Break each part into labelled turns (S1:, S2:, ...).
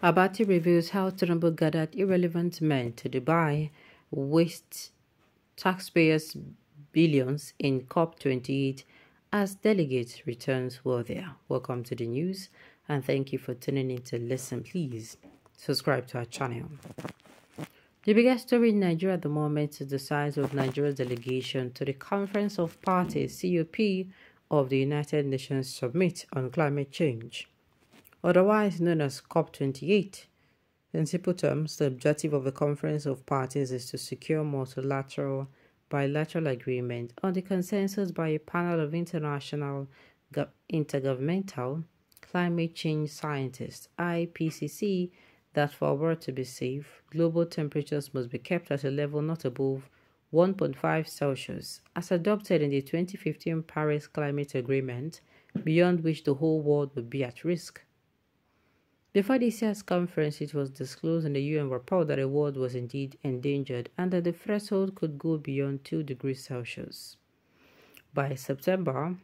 S1: Abati reveals how Tinubu gathered irrelevant men to Dubai, waste taxpayers billions in COP28 as delegates returns wealthier. Welcome to the news and thank you for tuning in to listen. Please subscribe to our channel. The biggest story in Nigeria at the moment is the size of Nigeria's delegation to the Conference of Parties (COP) of the United Nations Summit on Climate Change, otherwise known as COP28. In simple terms, the objective of the Conference of Parties is to secure bilateral agreement on the consensus by a panel of international intergovernmental climate change scientists (IPCC) that for a world to be safe, global temperatures must be kept at a level not above 1.5 Celsius, as adopted in the 2015 Paris Climate Agreement, beyond which the whole world would be at risk. Before this year's conference, it was disclosed in the UN report that the world was indeed endangered and that the threshold could go beyond 2 degrees Celsius. By September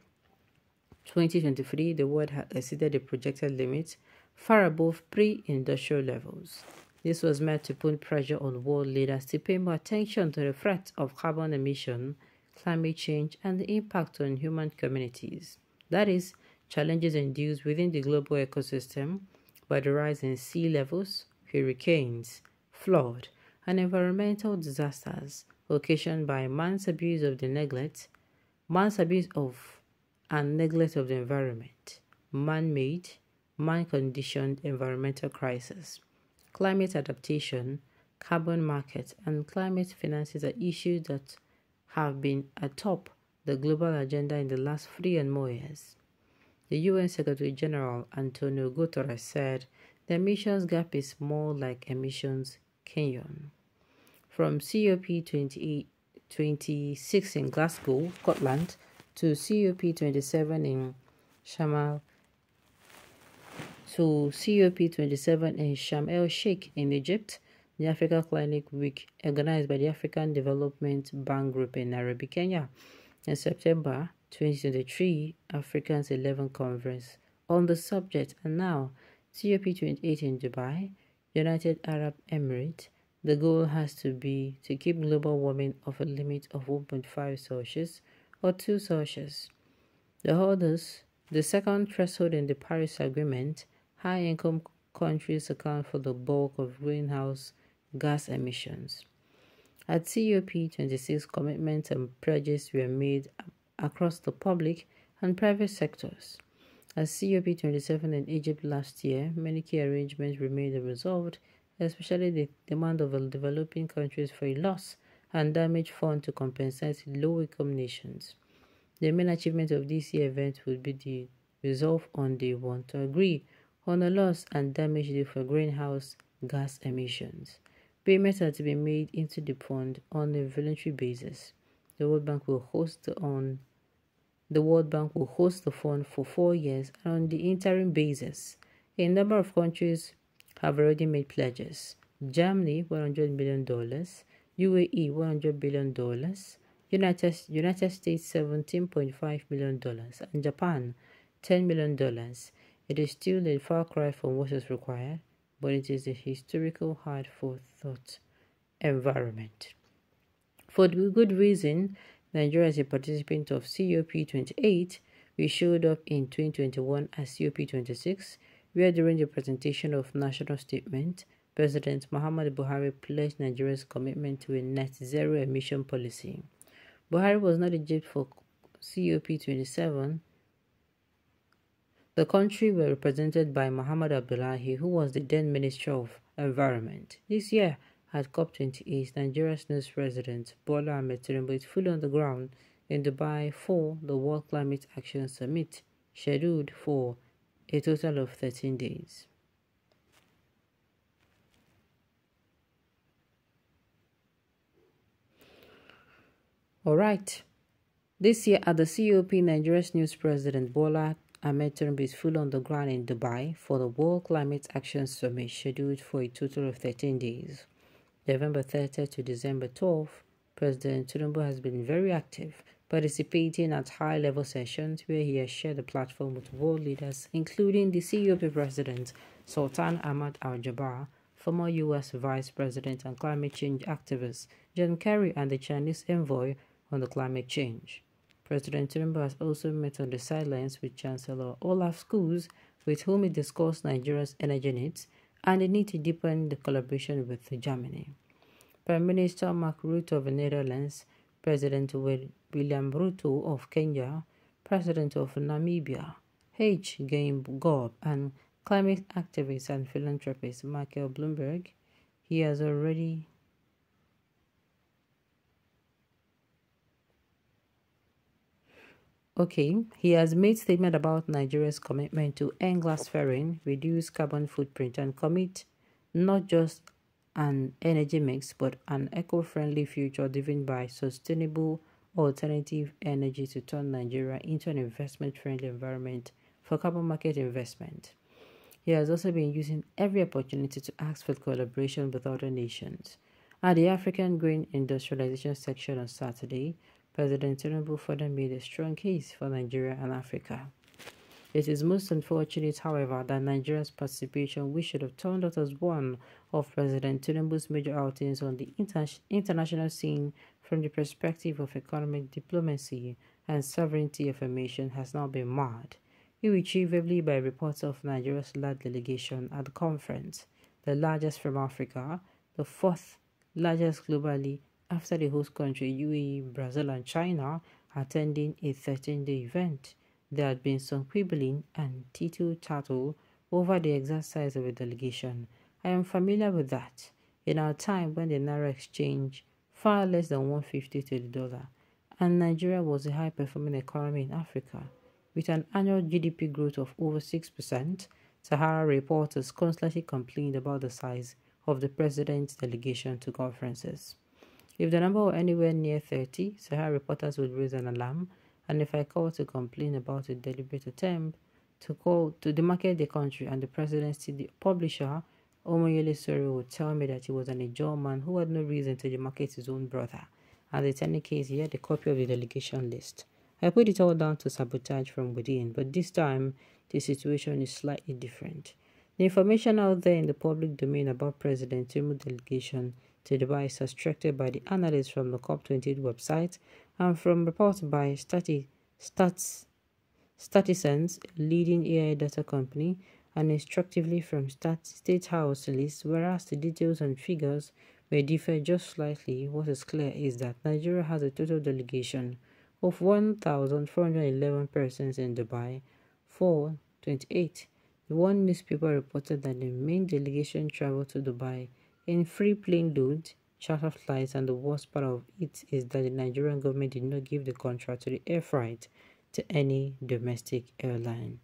S1: 2023, the world had exceeded the projected limit far above pre-industrial levels. This was meant to put pressure on world leaders to pay more attention to the threat of carbon emission, climate change, and the impact on human communities. That is, challenges induced within the global ecosystem by the rise in sea levels, hurricanes, flood, and environmental disasters occasioned by man's abuse of and neglect of the environment, man-made, man-conditioned environmental crisis, climate adaptation, carbon market, and climate finances are issues that have been atop the global agenda in the last 3 and more years. The UN Secretary General Antonio Guterres said the emissions gap is more like emissions canyon. From COP26 in Glasgow, Scotland, to COP27 in Sharm el-Sheikh in Egypt, the Africa Climate Week, organized by the African Development Bank Group in Nairobi, Kenya, in September 2023, Africa's 11th conference on the subject, and now COP28 in Dubai, United Arab Emirates. The goal has to be to keep global warming of a limit of 1.5 Celsius or 2 Celsius. The second threshold in the Paris Agreement, high-income countries account for the bulk of greenhouse gas emissions. At COP26, commitments and pledges were made across the public and private sectors. At COP27 in Egypt last year, many key arrangements remained unresolved, especially the demand of developing countries for a loss and damage fund to compensate low-income nations. The main achievement of this year's event would be the resolve on day 1 to agree on a loss and damage due for greenhouse gas emissions. Payments are to be made into the fund on a voluntary basis. The World Bank will host the fund for 4 years, and on the interim basis, a number of countries have already made pledges. Germany, $100 million, UAE, $100 billion, United States, $17.5 million, and Japan, $10 million. It is still a far cry from what is required, but it is a historical hard-fought environment. For good reason, Nigeria is a participant of COP28. We showed up in 2021 at COP26, where during the presentation of national statement, President Muhammadu Buhari pledged Nigeria's commitment to a net zero emission policy. Buhari was not Egypt for COP27. The country were represented by Muhammad Abdullahi, who was the then Minister of Environment. This year, at COP28, Nigeria's newest president, Bola Ahmed Tinubu, is fully on the ground in Dubai for the World Climate Action Summit, scheduled for a total of 13 days. Alright, this year at the COP, Nigeria's newest president, Bola Ahmed Tinubu, is full on the ground in Dubai for the World Climate Action Summit, scheduled for a total of 13 days. November 30 to December 12, President Tinubu has been very active participating at high-level sessions where he has shared the platform with world leaders, including the CUP President Sultan Ahmad Al-Jabbar, former U.S. Vice President and climate change activist John Kerry, and the Chinese envoy on the climate change. President Tinubu has also met on the sidelines with Chancellor Olaf Scholz, with whom he discussed Nigeria's energy needs and the need to deepen the collaboration with Germany. Prime Minister Mark Rutte of the Netherlands, President William Ruto of Kenya, President of Namibia, H. Game Gob, and climate activist and philanthropist Michael Bloomberg. He has made statement about Nigeria's commitment to end glass flaring, reduce carbon footprint, and commit not just an energy mix but an eco-friendly future driven by sustainable alternative energy to turn Nigeria into an investment-friendly environment for carbon market investment. He has also been using every opportunity to ask for collaboration with other nations. At the African Grain Industrialization section on Saturday, President Tinubu further made a strong case for Nigeria and Africa. It is most unfortunate, however, that Nigeria's participation, which should have turned out as one of President Tinubu's major outings on the international scene from the perspective of economic diplomacy and sovereignty affirmation, has now been marred, irretrievably by reports of Nigeria's large delegation at the conference, the largest from Africa, the fourth largest globally after the host country UAE, Brazil, and China, attending a 13-day event. There had been some quibbling and tittle-tattle over the exact size of a delegation. I am familiar with that. In our time when the Naira exchanged far less than 150 to the dollar, and Nigeria was a high-performing economy in Africa, with an annual GDP growth of over 6%, Sahara reporters constantly complained about the size of the president's delegation to conferences. If the number were anywhere near 30, Sahara reporters would raise an alarm, and if I called to complain about a deliberate attempt to demarcate the country and the presidency, the publisher, Omoyele Sori, would tell me that he was an Ijaw man who had no reason to demarcate his own brother, and in any case he had a copy of the delegation list. I put it all down to sabotage from within, but this time the situation is slightly different. The information out there in the public domain about President Tinubu's delegation to Dubai is extracted by the analysts from the COP28 website and from reports by Statisens, leading AI data company, and instructively from State House lists, whereas the details and figures may differ just slightly. What is clear is that Nigeria has a total delegation of 1,411 persons in Dubai for 28. The one newspaper reported that the main delegation traveled to Dubai in free plane load, charter flights, and the worst part of it is that the Nigerian government did not give the contract to the air freight to any domestic airline.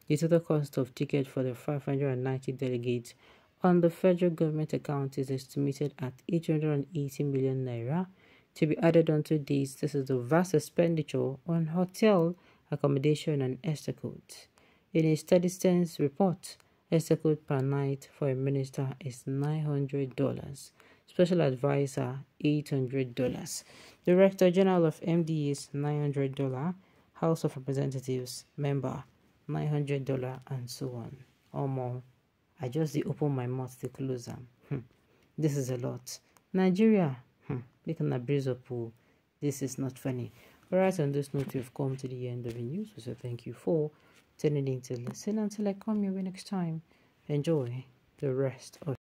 S1: The total cost of ticket for the 590 delegates on the federal government account is estimated at 880 million naira. To be added onto this is the vast expenditure on hotel accommodation and escorts. In a Steadistance report, escort per night for a minister is $900. Special advisor, $800. Director General of MD is $900. House of Representatives member, $900, and so on. Or more. I just open my mouth to close them. This is a lot. Nigeria, they can abuse up. This is not funny. Alright, on this note, we've come to the end of the news. So thank you for tuning in to listen. Until I come your way next time, enjoy the rest of